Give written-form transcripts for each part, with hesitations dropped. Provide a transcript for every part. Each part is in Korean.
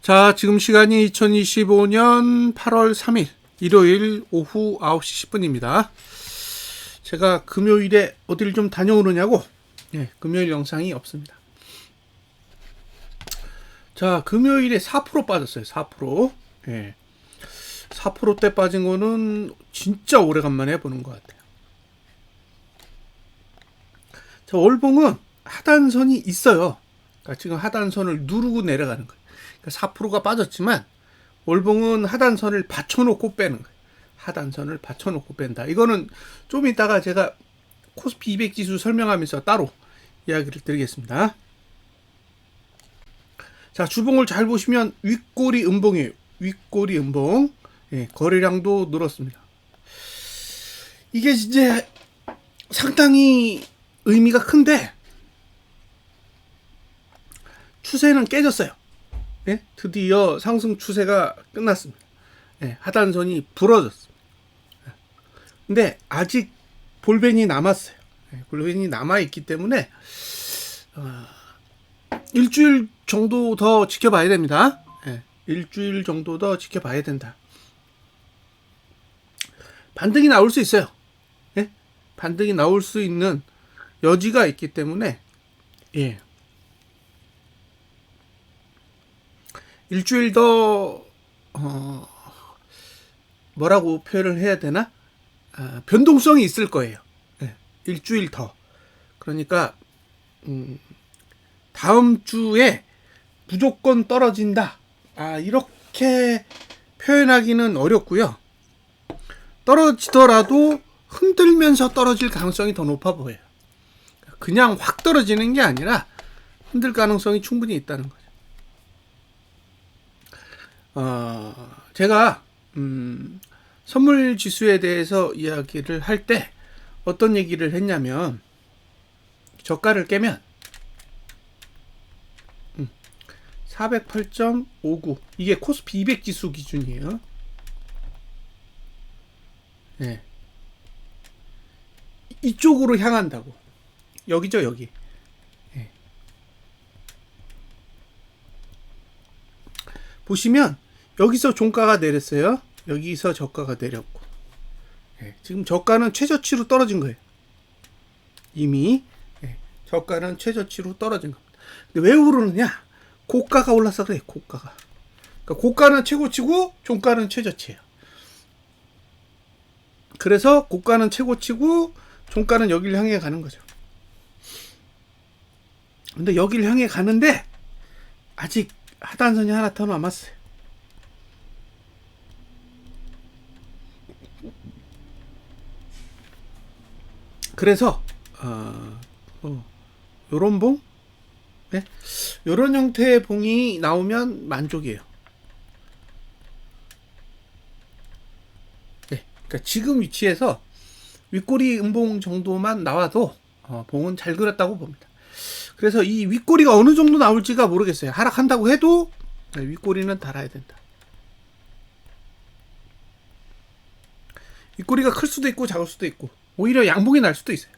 자, 지금 시간이 2025년 8월 3일 일요일 오후 9시 10분입니다. 제가 금요일에 어디를 좀 다녀오느냐고 금요일 영상이 없습니다. 자, 금요일에 4% 빠졌어요. 4%. 4%대 빠진 거는 진짜 오래간만에 해보는 것 같아요. 자, 월봉은 하단선이 있어요. 그러니까 지금 하단선을 누르고 내려가는 거예요. 그러니까 4%가 빠졌지만 월봉은 하단선을 받쳐놓고 빼는 거예요. 하단선을 받쳐놓고 뺀다. 이거는 좀 이따가 제가 코스피 200 지수 설명하면서 따로 이야기를 드리겠습니다. 자, 주봉을 잘 보시면 윗꼬리 음봉이에요. 윗꼬리 음봉. 거래량도 늘었습니다. 이게 이제 상당히 의미가 큰데 추세는 깨졌어요. 드디어 상승 추세가 끝났습니다. 하단선이 부러졌습니다. 근데 아직 볼벤이 남았어요. 볼벤이 남아있기 때문에 일주일 정도 더 지켜봐야 됩니다. 일주일 정도 더 지켜봐야 된다. 반등이 나올 수 있어요. 반등이 나올 수 있는 여지가 있기 때문에 일주일 더 뭐라고 표현을 해야 되나? 변동성이 있을 거예요. 일주일 더. 그러니까 다음 주에 무조건 떨어진다. 이렇게 표현하기는 어렵고요. 떨어지더라도 흔들면서 떨어질 가능성이 더 높아 보여요. 그냥 확 떨어지는 게 아니라 흔들 가능성이 충분히 있다는 거죠. 제가 선물 지수에 대해서 이야기를 할 때 어떤 얘기를 했냐면 저가를 깨면 408.59 이게 코스피 200 지수 기준이에요. 이쪽으로 향한다고. 여기죠, 여기. 보시면 여기서 종가가 내렸어요. 여기서 저가가 내렸고. 지금 저가는 최저치로 떨어진 거예요. 이미 저가는 최저치로 떨어진 겁니다. 근데 왜 오르느냐? 고가가 올라서 그래. 고가가. 그러니까 고가는 최고치고 종가는 최저치예요. 그래서 고가는 최고치고 종가는 여기를 향해 가는 거죠. 근데 여기를 향해 가는데 아직 하단선이 하나 더 남았어요. 그래서 요런 봉? 요런 형태의 봉이 나오면 만족이에요. 그러니까 지금 위치에서 윗꼬리 음봉 정도만 나와도 봉은 잘 그렸다고 봅니다. 그래서 이 윗꼬리가 어느 정도 나올지가 모르겠어요. 하락한다고 해도 윗꼬리는 달아야 된다. 윗꼬리가 클 수도 있고 작을 수도 있고 오히려 양봉이 날 수도 있어요.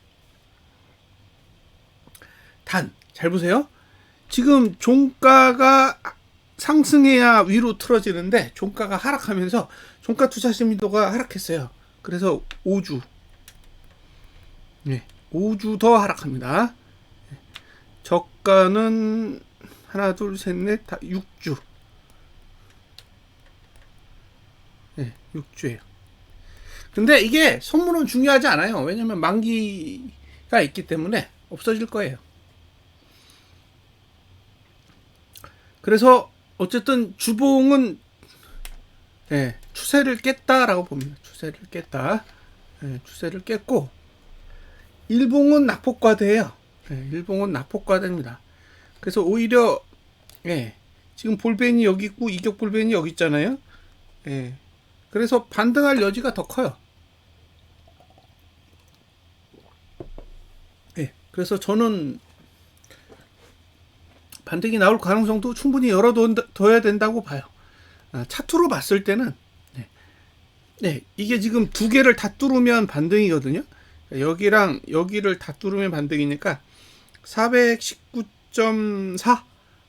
잘 보세요. 지금 종가가 상승해야 위로 틀어지는데 종가가 하락하면서 종가 투자 심리도가 하락했어요. 그래서 5주 5주 더 하락합니다. 저가는 하나 둘 셋 넷 다 6주 6주예요. 근데 이게 선물은 중요하지 않아요. 왜냐면 만기가 있기 때문에 없어질 거예요. 그래서 어쨌든 주봉은 추세를 깼다라고 봅니다. 추세를 깼다. 추세를 깼고 일봉은 낙폭과대예요. 일봉은 낙폭과대입니다. 그래서 오히려 지금 볼벤이 여기 있고 이격 볼벤이 여기 있잖아요. 그래서 반등할 여지가 더 커요. 그래서 저는 반등이 나올 가능성도 충분히 열어둬야 된다고 봐요. 차트로 봤을 때는 이게 지금 두 개를 다 뚫으면 반등이거든요. 여기랑 여기를 다 뚫으면 반등이니까 419.4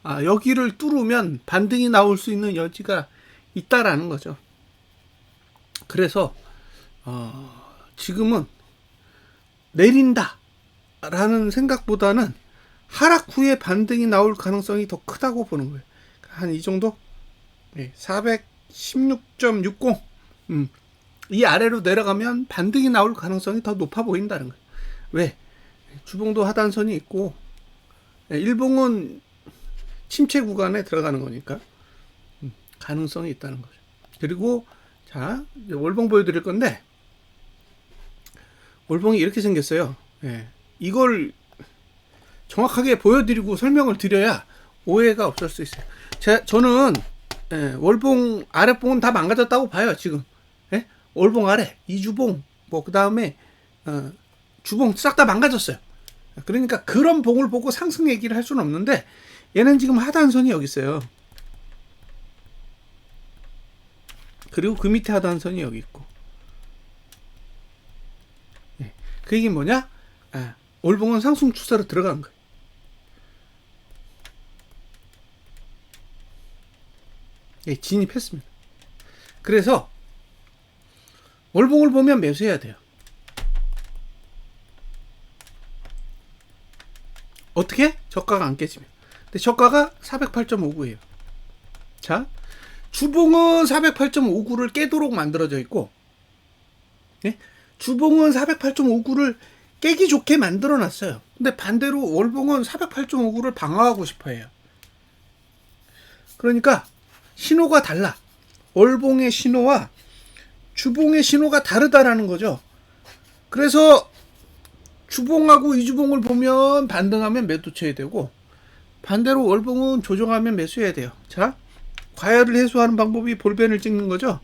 여기를 뚫으면 반등이 나올 수 있는 여지가 있다라는 거죠. 그래서 지금은 내린다 라는 생각보다는 하락 후에 반등이 나올 가능성이 더 크다고 보는 거예요. 한 이 정도? 416.60 이 아래로 내려가면 반등이 나올 가능성이 더 높아 보인다는 거예요. 왜? 주봉도 하단선이 있고 일봉은 침체 구간에 들어가는 거니까 가능성이 있다는 거죠. 그리고 자, 이제 월봉 보여드릴 건데 월봉이 이렇게 생겼어요. 이걸 정확하게 보여드리고 설명을 드려야 오해가 없을 수 있어요. 저는 월봉 아랫봉은 다 망가졌다고 봐요. 지금 월봉 아래 이주봉 그 다음에 주봉 싹 다 망가졌어요. 그러니까 그런 봉을 보고 상승 얘기를 할 수는 없는데 얘는 지금 하단선이 여기 있어요. 그리고 그 밑에 하단선이 여기 있고 그 얘기는 뭐냐? 월봉은 상승 추세로 들어간 거예요. 진입했습니다. 그래서 월봉을 보면 매수해야 돼요. 어떻게? 저가가 안 깨지면. 근데 저가가 408.59예요. 자, 주봉은 408.59를 깨도록 만들어져 있고, 주봉은 408.59를 깨기 좋게 만들어 놨어요. 근데 반대로 월봉은 408.59를 방어하고 싶어 해요. 그러니까 신호가 달라. 월봉의 신호와 주봉의 신호가 다르다라는 거죠. 그래서 주봉하고 이주봉을 보면 반등하면 매도 쳐야 되고 반대로 월봉은 조정하면 매수해야 돼요. 자, 과열을 해소하는 방법이 볼펜을 찍는 거죠.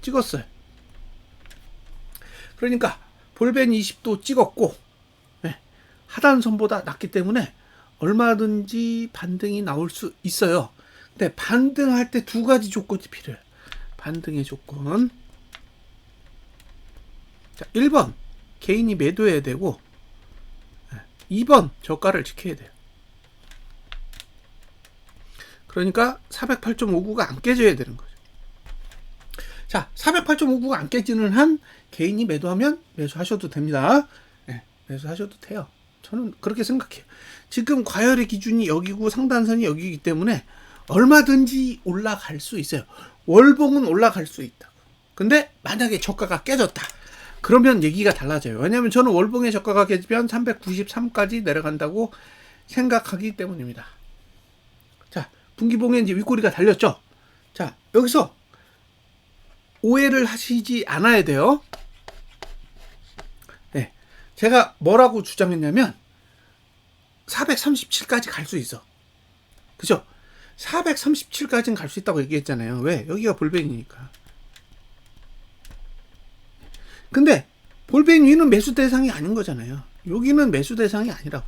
찍었어요. 그러니까 볼펜 20도 찍었고 하단선보다 낮기 때문에 얼마든지 반등이 나올 수 있어요. 근데 반등할 때 두 가지 조건이 필요해요. 반등의 조건. 자, 1번 개인이 매도해야 되고 2번 저가를 지켜야 돼요. 그러니까 408.59가 안 깨져야 되는 거죠. 자, 408.59가 안 깨지는 한 개인이 매도하면 매수하셔도 됩니다. 매수하셔도 돼요. 저는 그렇게 생각해요. 지금 과열의 기준이 여기고 상단선이 여기이기 때문에 얼마든지 올라갈 수 있어요. 월봉은 올라갈 수 있다. 근데 만약에 저가가 깨졌다. 그러면 얘기가 달라져요. 왜냐하면 저는 월봉의 저가가 깨지면 393까지 내려간다고 생각하기 때문입니다. 자, 분기봉에 이제 윗꼬리가 달렸죠. 자, 여기서 오해를 하시지 않아야 돼요. 제가 뭐라고 주장했냐면 437까지 갈 수 있어. 그죠? 437까지는 갈 수 있다고 얘기했잖아요. 왜? 여기가 볼펜이니까. 근데 볼펜 위는 매수 대상이 아닌 거잖아요. 여기는 매수 대상이 아니라고.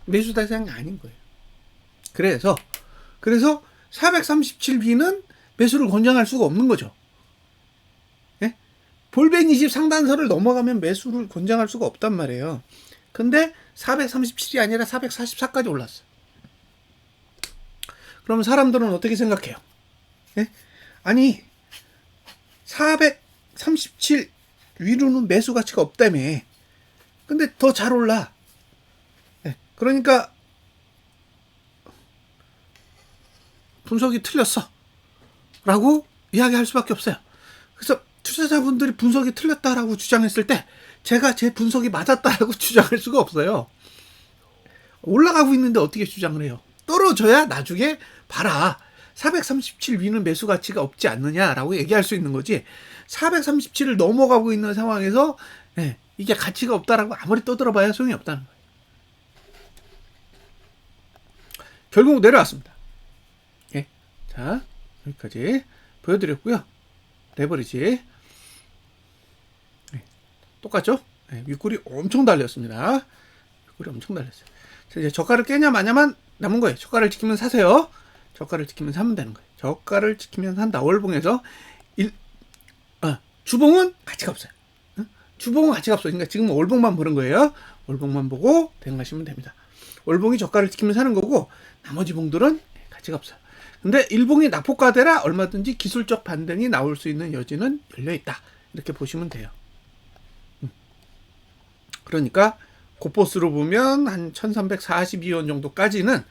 매수 대상이 아닌 거예요. 그래서 437B는 매수를 권장할 수가 없는 거죠. 볼펜 20 상단선을 넘어가면 매수를 권장할 수가 없단 말이에요. 근데 437이 아니라 444까지 올랐어. 그럼 사람들은 어떻게 생각해요? 아니 437 위로는 매수 가치가 없다며. 근데 더 잘 올라. 그러니까 분석이 틀렸어 라고 이야기할 수밖에 없어요. 그래서 투자자분들이 분석이 틀렸다라고 주장했을 때 제가 제 분석이 맞았다라고 주장할 수가 없어요. 올라가고 있는데 어떻게 주장을 해요? 떨어져야 나중에 봐라. 437 위는 매수 가치가 없지 않느냐라고 얘기할 수 있는 거지. 437을 넘어가고 있는 상황에서 이게 가치가 없다라고 아무리 떠들어봐야 소용이 없다는 거예요. 결국 내려왔습니다. 자, 여기까지 보여드렸고요. 레버리지 똑같죠? 윗골이 엄청 달렸습니다. 윗골이 엄청 달렸어요. 자, 이제 저가를 깨냐 마냐만 남은 거예요. 저가를 지키면 사세요. 저가를 지키면 사면 되는 거예요. 저가를 지키면 산다. 월봉에서 주봉은 가치가 없어요. 주봉은 같이 값어. 그러니까 지금 월봉만 보는 거예요. 월봉만 보고 대응하시면 됩니다. 월봉이 저가를 지키면 사는 거고 나머지 봉들은 같이 값어요. 근데 일봉이 낙폭과대라 얼마든지 기술적 반등이 나올 수 있는 여지는 열려있다. 이렇게 보시면 돼요. 그러니까 고포스로 보면 한 1342원 정도까지는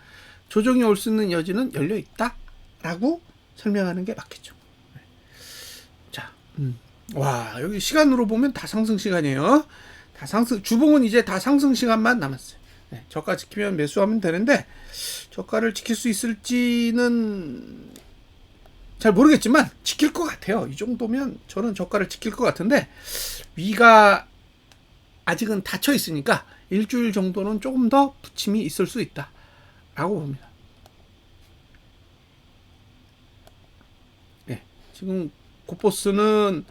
조정이 올 수 있는 여지는 열려있다 라고 설명하는 게 맞겠죠. 자, 와, 여기 시간으로 보면 다 상승 시간이에요. 다 상승, 주봉은 이제 다 상승 시간만 남았어요. 네, 저가 지키면 매수하면 되는데 저가를 지킬 수 있을지는 잘 모르겠지만 지킬 것 같아요. 이 정도면 저는 저가를 지킬 것 같은데 위가 아직은 닫혀 있으니까 일주일 정도는 조금 더 부침이 있을 수 있다 라고 봅니다. 네, 지금 고포스는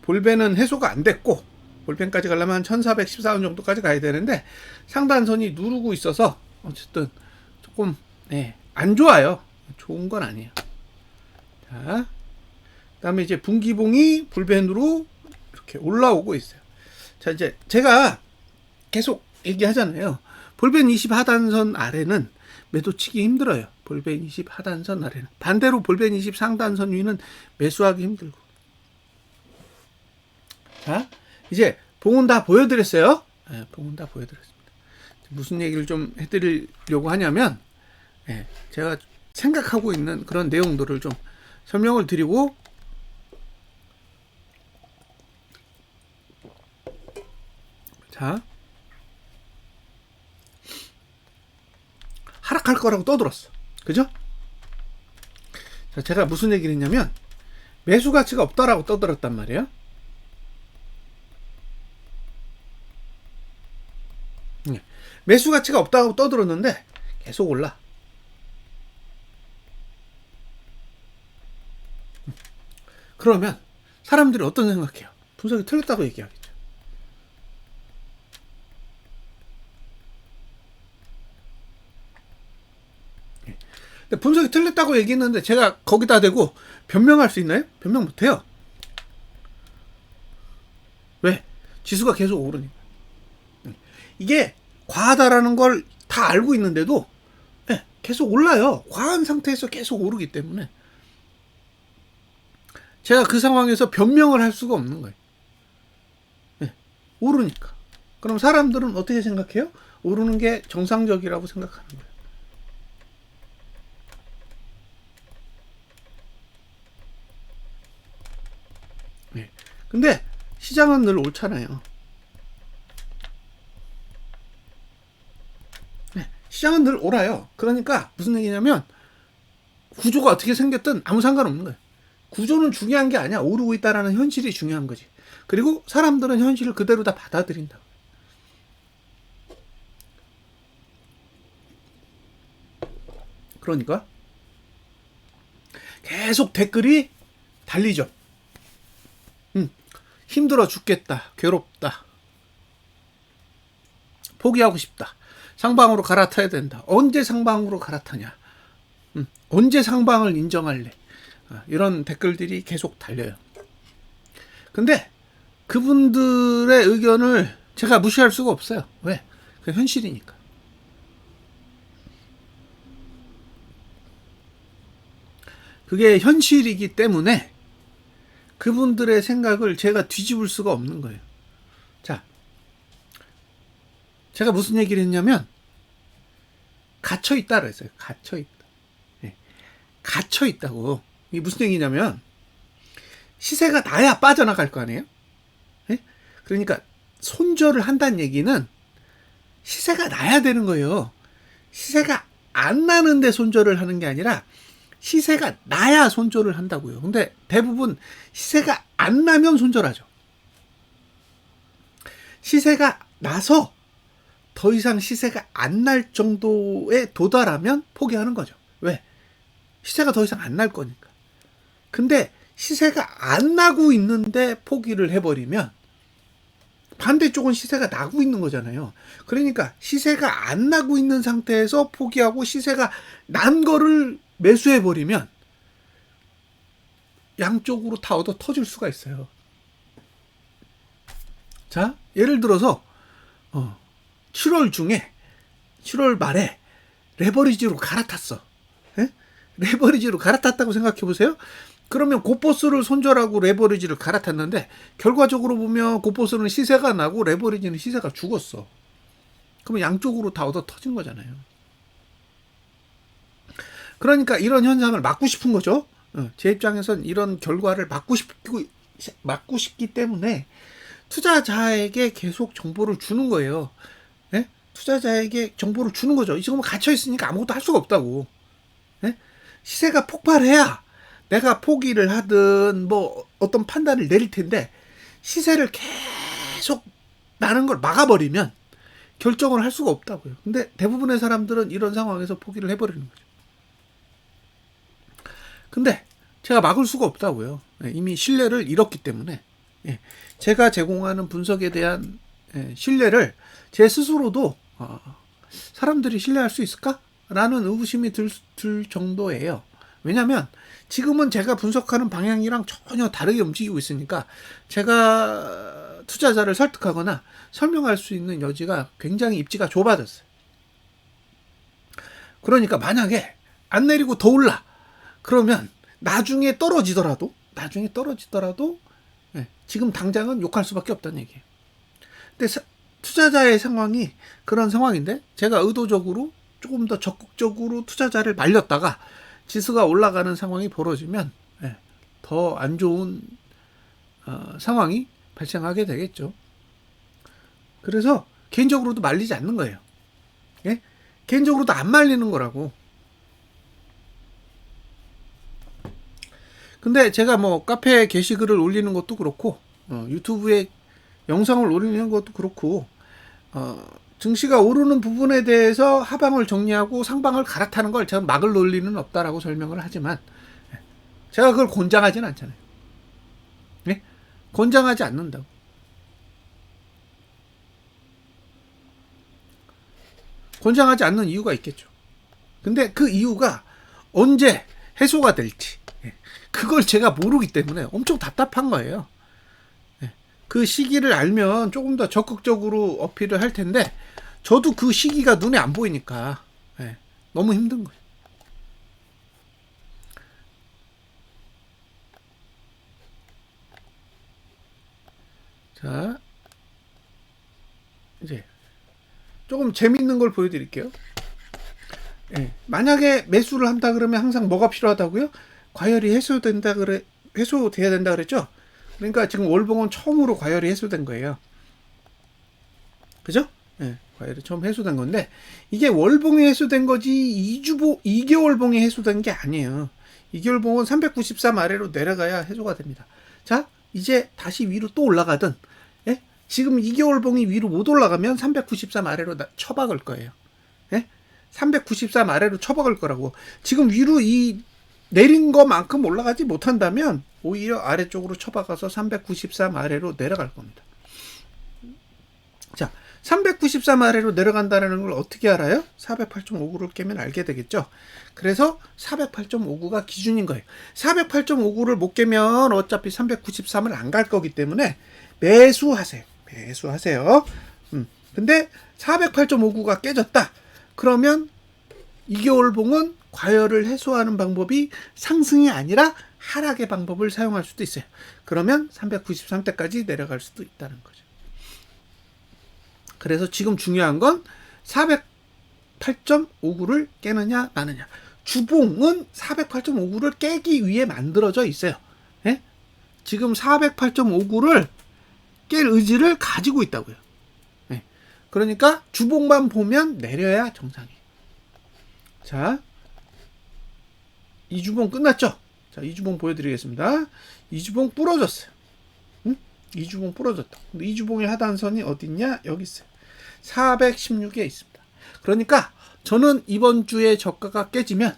볼벤은 해소가 안 됐고 볼펜까지 가려면 1414원 정도까지 가야 되는데 상단선이 누르고 있어서 어쨌든 조금 안 좋아요. 좋은 건 아니에요. 자, 그다음에 이제 분기봉이 볼펜으로 이렇게 올라오고 있어요. 자, 이제 제가 계속 얘기하잖아요. 볼펜 20 하단선 아래는 매도치기 힘들어요. 볼펜 20 하단선 아래는. 반대로 볼펜 20 상단선 위는 매수하기 힘들고. 자, 이제 봉은 다 보여드렸어요. 네, 봉은 다 보여드렸습니다. 무슨 얘기를 좀 해드리려고 하냐면 제가 생각하고 있는 그런 내용들을 좀 설명을 드리고 자, 하락할 거라고 떠들었어. 그죠? 자, 제가 무슨 얘기를 했냐면 매수 가치가 없다라고 떠들었단 말이에요. 매수 가치가 없다고 떠들었는데 계속 올라. 그러면 사람들이 어떤 생각해요? 분석이 틀렸다고 얘기하겠죠. 근데 분석이 틀렸다고 얘기했는데 제가 거기다 대고 변명할 수 있나요? 변명 못해요. 왜? 지수가 계속 오르니까. 이게 과하다라는 걸 다 알고 있는데도 계속 올라요. 과한 상태에서 계속 오르기 때문에 제가 그 상황에서 변명을 할 수가 없는 거예요. 오르니까. 그럼 사람들은 어떻게 생각해요? 오르는 게 정상적이라고 생각하는 거예요. 근데 시장은 늘 옳잖아요. 시장은 늘 옳아요. 그러니까 무슨 얘기냐면 구조가 어떻게 생겼든 아무 상관없는 거예요. 구조는 중요한 게 아니야. 오르고 있다라는 현실이 중요한 거지. 그리고 사람들은 현실을 그대로 다 받아들인다. 그러니까 계속 댓글이 달리죠. 힘들어 죽겠다. 괴롭다. 포기하고 싶다. 상방으로 갈아타야 된다. 언제 상방으로 갈아타냐. 언제 상방을 인정할래. 이런 댓글들이 계속 달려요. 근데 그분들의 의견을 제가 무시할 수가 없어요. 왜? 그 현실이니까. 그게 현실이기 때문에 그분들의 생각을 제가 뒤집을 수가 없는 거예요. 자, 제가 무슨 얘기를 했냐면 갇혀있다고 했어요. 갇혀있다. 갇혀있다고. 이게 무슨 얘기냐면 시세가 나야 빠져나갈 거 아니에요? 그러니까 손절을 한다는 얘기는 시세가 나야 되는 거예요. 시세가 안 나는데 손절을 하는 게 아니라 시세가 나야 손절을 한다고요. 근데 대부분 시세가 안 나면 손절하죠. 시세가 나서 더 이상 시세가 안 날 정도에 도달하면 포기하는 거죠. 왜? 시세가 더 이상 안 날 거니까. 근데 시세가 안 나고 있는데 포기를 해버리면 반대쪽은 시세가 나고 있는 거잖아요. 그러니까 시세가 안 나고 있는 상태에서 포기하고 시세가 난 거를 매수해버리면 양쪽으로 다 얻어 터질 수가 있어요. 자, 예를 들어서 7월 말에 레버리지로 갈아탔어. 예? 레버리지로 갈아탔다고 생각해 보세요. 그러면 곧보스를 손절하고 레버리지를 갈아탔는데 결과적으로 보면 곧보스는 시세가 나고 레버리지는 시세가 죽었어. 그러면 양쪽으로 다 얻어 터진 거잖아요. 그러니까 이런 현상을 막고 싶은 거죠. 제 입장에선 이런 결과를 막고 싶기 때문에 투자자에게 계속 정보를 주는 거예요. 예? 투자자에게 정보를 주는 거죠. 지금 갇혀 있으니까 아무것도 할 수가 없다고. 예? 시세가 폭발해야 내가 포기를 하든 뭐 어떤 판단을 내릴 텐데 시세를 계속 나는 걸 막아버리면 결정을 할 수가 없다고요. 근데 대부분의 사람들은 이런 상황에서 포기를 해버리는 거죠. 근데 제가 막을 수가 없다고요. 이미 신뢰를 잃었기 때문에 제가 제공하는 분석에 대한 신뢰를 제 스스로도 사람들이 신뢰할 수 있을까? 라는 의구심이 들 정도예요. 왜냐하면 지금은 제가 분석하는 방향이랑 전혀 다르게 움직이고 있으니까 제가 투자자를 설득하거나 설명할 수 있는 여지가 굉장히 입지가 좁아졌어요. 그러니까 만약에 안 내리고 더 올라 그러면 나중에 떨어지더라도 지금 당장은 욕할 수밖에 없다는 얘기예요. 근데 투자자의 상황이 그런 상황인데 제가 의도적으로 조금 더 적극적으로 투자자를 말렸다가 지수가 올라가는 상황이 벌어지면 더 안 좋은 상황이 발생하게 되겠죠. 그래서 개인적으로도 말리지 않는 거예요. 예? 개인적으로도 안 말리는 거라고. 근데 제가 뭐 카페에 게시글을 올리는 것도 그렇고 유튜브에 영상을 올리는 것도 그렇고 증시가 오르는 부분에 대해서 하방을 정리하고 상방을 갈아타는 걸 제가 막을 논리는 없다라고 설명을 하지만 제가 그걸 권장하진 않잖아요. 네? 권장하지 않는다고. 권장하지 않는 이유가 있겠죠. 근데 그 이유가 언제 해소가 될지 그걸 제가 모르기 때문에 엄청 답답한 거예요. 그 시기를 알면 조금 더 적극적으로 어필을 할 텐데 저도 그 시기가 눈에 안 보이니까 너무 힘든 거예요. 자, 이제 조금 재밌는 걸 보여드릴게요. 만약에 매수를 한다 그러면 항상 뭐가 필요하다고요? 과열이 해소돼야 된다 그랬죠? 그러니까 지금 월봉은 처음으로 과열이 해소된 거예요. 그죠? 과열이 처음 해소된 건데 이게 월봉이 해소된 거지 2개월봉이 해소된 게 아니에요. 2개월봉은 393 아래로 내려가야 해소가 됩니다. 자, 이제 다시 위로 또 올라가든 지금 2개월봉이 위로 못 올라가면 393 아래로 처박을 거예요. 393 아래로 처박을 거라고. 지금 위로 이 내린 것만큼 올라가지 못한다면 오히려 아래쪽으로 쳐박아서 393 아래로 내려갈 겁니다. 자, 393 아래로 내려간다는 걸 어떻게 알아요? 408.59를 깨면 알게 되겠죠. 그래서 408.59가 기준인 거예요. 408.59를 못 깨면 어차피 393을 안 갈 거기 때문에 매수하세요. 근데 408.59가 깨졌다. 그러면 2개월봉은 과열을 해소하는 방법이 상승이 아니라 하락의 방법을 사용할 수도 있어요. 그러면 393대까지 내려갈 수도 있다는 거죠. 그래서 지금 중요한 건 408.59를 깨느냐 마느냐. 주봉은 408.59를 깨기 위해 만들어져 있어요. 지금 408.59를 깰 의지를 가지고 있다고요. 그러니까 주봉만 보면 내려야 정상이에요. 자, 이 주봉 끝났죠? 자, 이 주봉 보여드리겠습니다. 이 주봉 부러졌어요. 이 주봉 부러졌다. 근데 이 주봉의 하단선이 어디 있냐? 여기 있어요. 416에 있습니다. 그러니까 저는 이번 주에 저가가 깨지면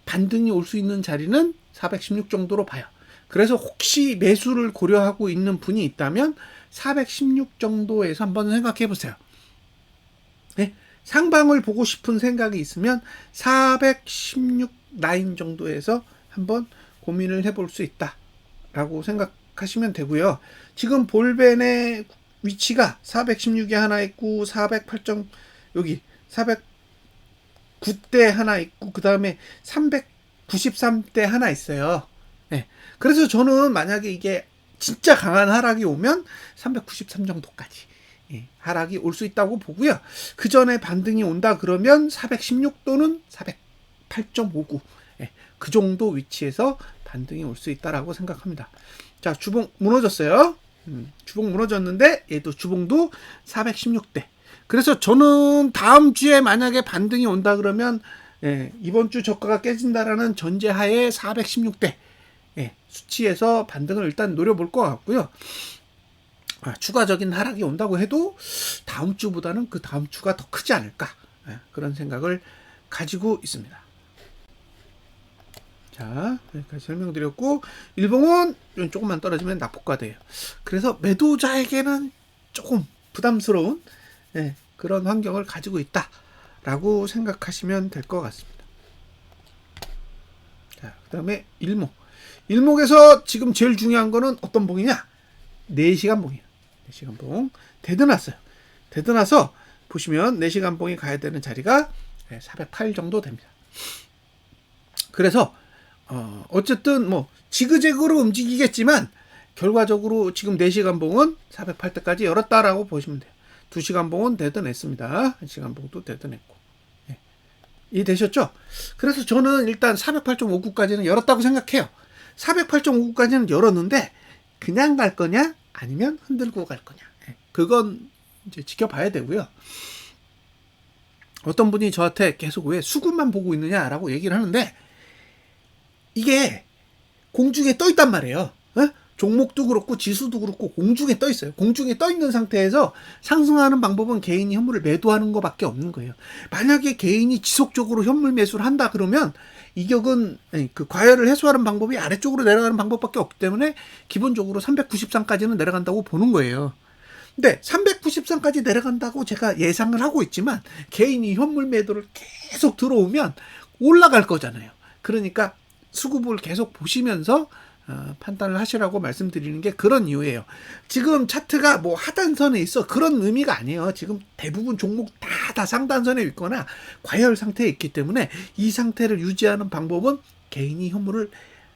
반등이 올 수 있는 자리는 416 정도로 봐요. 그래서 혹시 매수를 고려하고 있는 분이 있다면 416 정도에서 한번 생각해 보세요. 상방을 보고 싶은 생각이 있으면 416 라인 정도에서 한번 고민을 해볼 수 있다라고 생각하시면 되고요. 지금 볼벤의 위치가 416에 하나 있고 408점 여기 409대 하나 있고 그 다음에 393대 하나 있어요. 네. 그래서 저는 만약에 이게 진짜 강한 하락이 오면 393 정도까지 하락이 올 수 있다고 보고요. 그 전에 반등이 온다 그러면 416 또는 408.59 그 정도 위치에서 반등이 올 수 있다라고 생각합니다. 자, 주봉 무너졌어요. 주봉 무너졌는데 얘도 주봉도 416대. 그래서 저는 다음 주에 만약에 반등이 온다 그러면 이번 주 저가가 깨진다라는 전제하에 416대 수치에서 반등을 일단 노려볼 것 같고요. 추가적인 하락이 온다고 해도 다음 주보다는 그 다음 주가 더 크지 않을까 그런 생각을 가지고 있습니다. 자, 여기까지 설명드렸고 일봉은 조금만 떨어지면 낙폭과돼요. 그래서 매도자에게는 조금 부담스러운 그런 환경을 가지고 있다라고 생각하시면 될 것 같습니다. 자, 그 다음에 일목에서 지금 제일 중요한 거는 어떤 봉이냐? 4시간 봉이에요. 4시간 봉 대드났어요. 대드나서 보시면 4시간 봉이 가야 되는 자리가 408 정도 됩니다. 그래서 어쨌든 뭐 지그재그로 움직이겠지만 결과적으로 지금 4시간 봉은 408대까지 열었다라고 보시면 돼요. 2시간 봉은 대드냈습니다. 1시간 봉도 대드냈고. 이해되셨죠? 그래서 저는 일단 408.59까지는 열었다고 생각해요. 408.59까지는 열었는데 그냥 갈 거냐 아니면 흔들고 갈 거냐 그건 이제 지켜봐야 되고요. 어떤 분이 저한테 계속 왜 수급만 보고 있느냐라고 얘기를 하는데 이게 공중에 떠 있단 말이에요. 종목도 그렇고 지수도 그렇고 공중에 떠 있어요. 공중에 떠 있는 상태에서 상승하는 방법은 개인이 현물을 매도하는 것밖에 없는 거예요. 만약에 개인이 지속적으로 현물 매수를 한다 그러면 이격은 그 과열을 해소하는 방법이 아래쪽으로 내려가는 방법밖에 없기 때문에 기본적으로 393까지는 내려간다고 보는 거예요. 근데 393까지 내려간다고 제가 예상을 하고 있지만 개인이 현물 매도를 계속 들어오면 올라갈 거잖아요. 그러니까 수급을 계속 보시면서 판단을 하시라고 말씀드리는 게 그런 이유예요. 지금 차트가 뭐 하단선에 있어 그런 의미가 아니에요. 지금 대부분 종목 다 상단선에 있거나 과열 상태에 있기 때문에 이 상태를 유지하는 방법은 개인이 현물을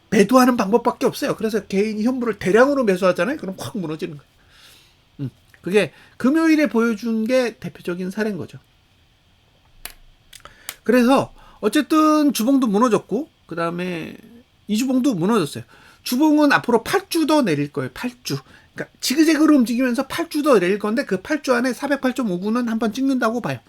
매도하는 방법밖에 없어요. 그래서 개인이 현물을 대량으로 매수하잖아요. 그럼 확 무너지는 거예요. 그게 금요일에 보여준 게 대표적인 사례인 거죠. 그래서 어쨌든 주봉도 무너졌고 그 다음에 이주봉도 무너졌어요. 주봉은 앞으로 8주 더 내릴 거예요. 8주. 그러니까 지그재그로 움직이면서 8주 더 내릴 건데 그 8주 안에 408.59는 한번 찍는다고 봐요.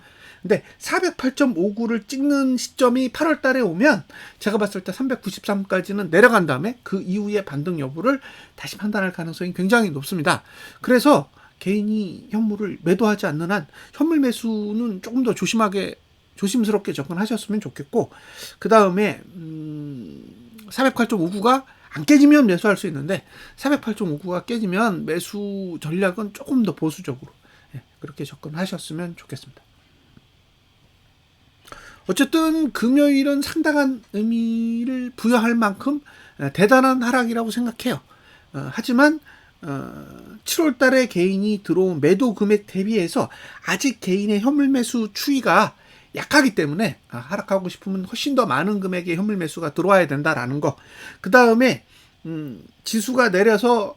근데 408.59를 찍는 시점이 8월 달에 오면 제가 봤을 때 393까지는 내려간 다음에 그 이후에 반등 여부를 다시 판단할 가능성이 굉장히 높습니다. 그래서 개인이 현물을 매도하지 않는 한 현물 매수는 조금 더 조심스럽게 접근하셨으면 좋겠고 그 다음에 408.59가 안 깨지면 매수할 수 있는데 408.59가 깨지면 매수 전략은 조금 더 보수적으로 그렇게 접근하셨으면 좋겠습니다. 어쨌든 금요일은 상당한 의미를 부여할 만큼 대단한 하락이라고 생각해요. 하지만 7월 달에 개인이 들어온 매도 금액 대비해서 아직 개인의 현물 매수 추이가 약하기 때문에 하락하고 싶으면 훨씬 더 많은 금액의 현물 매수가 들어와야 된다라는 거. 그 다음에 지수가 내려서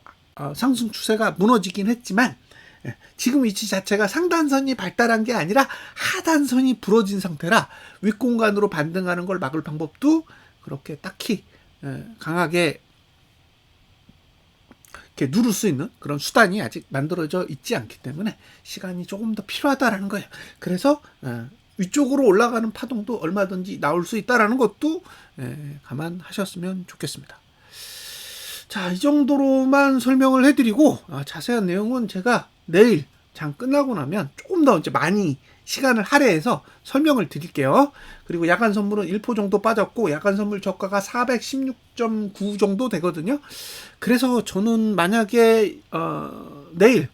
상승 추세가 무너지긴 했지만 지금 위치 자체가 상단선이 발달한 게 아니라 하단선이 부러진 상태라 윗공간으로 반등하는 걸 막을 방법도 그렇게 딱히 강하게 이렇게 누를 수 있는 그런 수단이 아직 만들어져 있지 않기 때문에 시간이 조금 더 필요하다라는 거예요. 그래서 위쪽으로 올라가는 파동도 얼마든지 나올 수 있다라는 것도 감안하셨으면 좋겠습니다. 자, 이 정도로만 설명을 해드리고 자세한 내용은 제가 내일 장 끝나고 나면 조금 더 이제 많이 시간을 할애해서 설명을 드릴게요. 그리고 야간 선물은 1% 정도 빠졌고 야간 선물 저가가 416.9 정도 되거든요. 그래서 저는 만약에 내일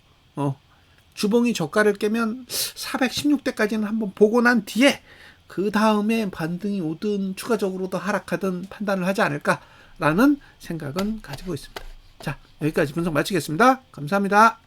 주봉이 저가를 깨면 416대까지는 한번 보고 난 뒤에 그 다음에 반등이 오든 추가적으로 더 하락하든 판단을 하지 않을까라는 생각은 가지고 있습니다. 자, 여기까지 분석 마치겠습니다. 감사합니다.